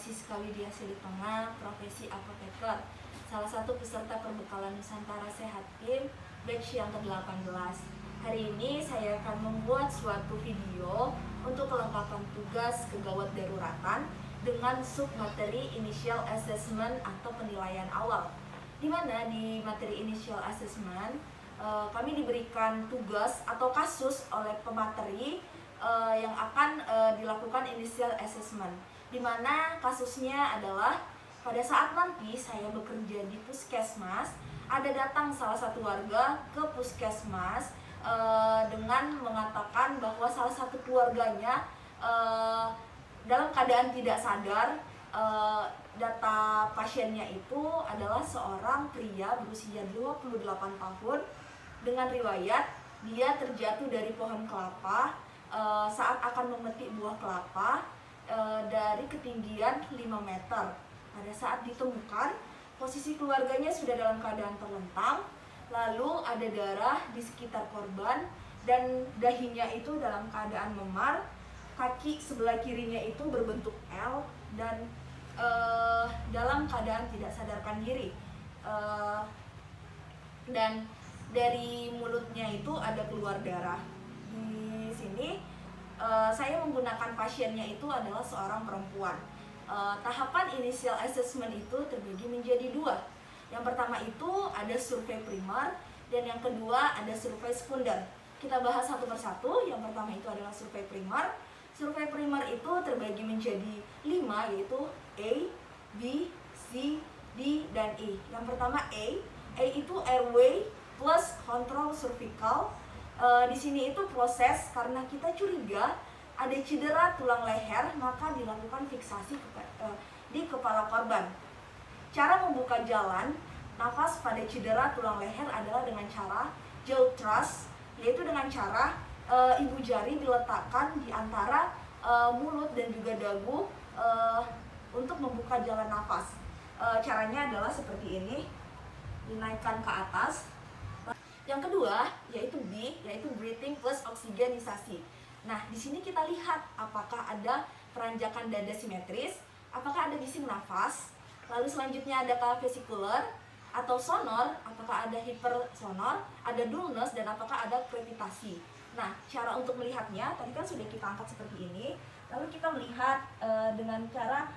Siska Widya Silitengah, profesi apoteker, salah satu peserta perbekalan Nusantara Sehat Tim, batch yang ke-18. Hari ini saya akan membuat suatu video untuk kelengkapan tugas kegawat daruratan dengan submateri initial assessment atau penilaian awal. Di mana di materi initial assessment kami diberikan tugas atau kasus oleh pemateri yang akan dilakukan initial assessment. Di mana kasusnya adalah pada saat nanti saya bekerja di puskesmas, ada datang salah satu warga ke puskesmas dengan mengatakan bahwa salah satu keluarganya dalam keadaan tidak sadar. Data pasiennya itu adalah seorang pria berusia 28 tahun dengan riwayat dia terjatuh dari pohon kelapa saat akan memetik buah kelapa dari ketinggian 5 meter. Pada saat ditemukan, posisi keluarganya sudah dalam keadaan terlentang, lalu ada darah di sekitar korban dan dahinya itu dalam keadaan memar, kaki sebelah kirinya itu berbentuk L dan dalam keadaan tidak sadarkan diri, dan dari mulutnya itu ada keluar darah. Di sini saya menggunakan pasiennya itu adalah seorang perempuan. Tahapan initial assessment itu terbagi menjadi dua. Yang pertama itu ada survei primer dan yang kedua ada survei sekunder. Kita bahas satu persatu. Yang pertama itu adalah survei primer. Survei primer itu terbagi menjadi 5, yaitu A, B, C, D, dan E. Yang pertama A itu airway plus kontrol cervical. Di sini itu proses karena kita curiga ada cedera tulang leher, maka dilakukan fiksasi di kepala korban. Cara membuka jalan nafas pada cedera tulang leher adalah dengan cara jaw thrust, yaitu dengan cara ibu jari diletakkan di antara mulut dan juga dagu untuk membuka jalan nafas. Caranya adalah seperti ini, dinaikkan ke atas. Yang kedua yaitu B, yaitu breathing plus oksigenisasi. Nah, di sini kita lihat apakah ada peranjakan dada simetris, apakah ada bising nafas, lalu selanjutnya ada vesikular atau sonor, apakah ada hipersonor, ada dullness, dan apakah ada crepitasi. Nah, cara untuk melihatnya tadi kan sudah kita angkat seperti ini, lalu kita melihat dengan cara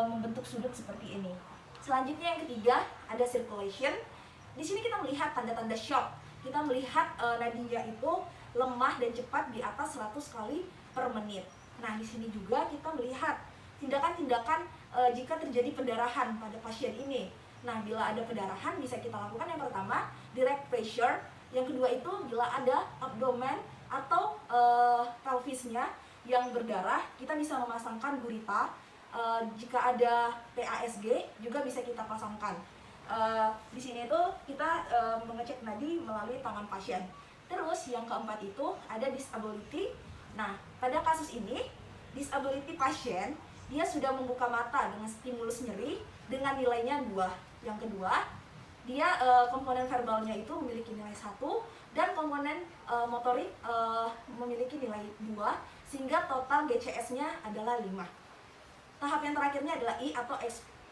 membentuk sudut seperti ini. Selanjutnya yang ketiga ada circulation. Di sini kita melihat tanda-tanda shock. Kita melihat nadinya itu lemah dan cepat di atas 100 kali per menit. Nah, di sini juga kita melihat tindakan-tindakan jika terjadi pendarahan pada pasien ini. Nah, bila ada pendarahan bisa kita lakukan yang pertama direct pressure, yang kedua itu bila ada abdomen atau pelvisnya yang berdarah, kita bisa memasangkan gurita. Jika ada PASG juga bisa kita pasangkan. Di sini itu kita mengecek nadi melalui tangan pasien. Terus yang keempat itu ada disability. Nah, pada kasus ini disability pasien dia sudah membuka mata dengan stimulus nyeri dengan nilainya 2. Yang kedua, dia komponen verbalnya itu memiliki nilai 1 dan komponen motorik memiliki nilai 2, sehingga total GCS-nya adalah 5. Tahap yang terakhirnya adalah I atau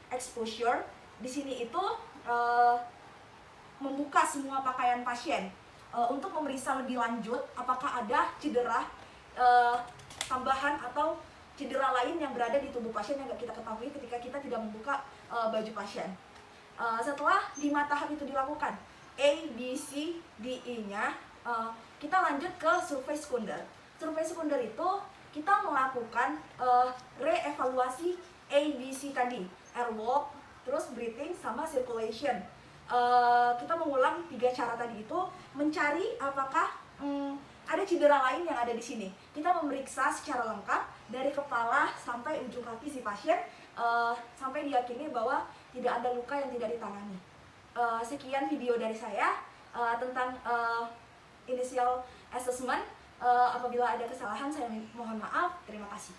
exposure. Di sini itu membuka semua pakaian pasien untuk memeriksa lebih lanjut apakah ada cedera tambahan atau cedera lain yang berada di tubuh pasien yang kita ketahui ketika kita tidak membuka baju pasien. Setelah 5 tahap itu dilakukan, A, B, C, D, E-nya, kita lanjut ke survei sekunder. Survei sekunder itu kita melakukan reevaluasi A, B, C tadi, air walk, terus breathing, sama circulation. Kita mengulang 3 cara tadi itu, mencari apakah ada cedera lain yang ada di sini. Kita memeriksa secara lengkap dari kepala sampai ujung kaki si pasien, sampai diyakini bahwa tidak ada luka yang tidak ditangani. Sekian video dari saya tentang initial assessment. Apabila ada kesalahan saya mohon maaf. Terima kasih.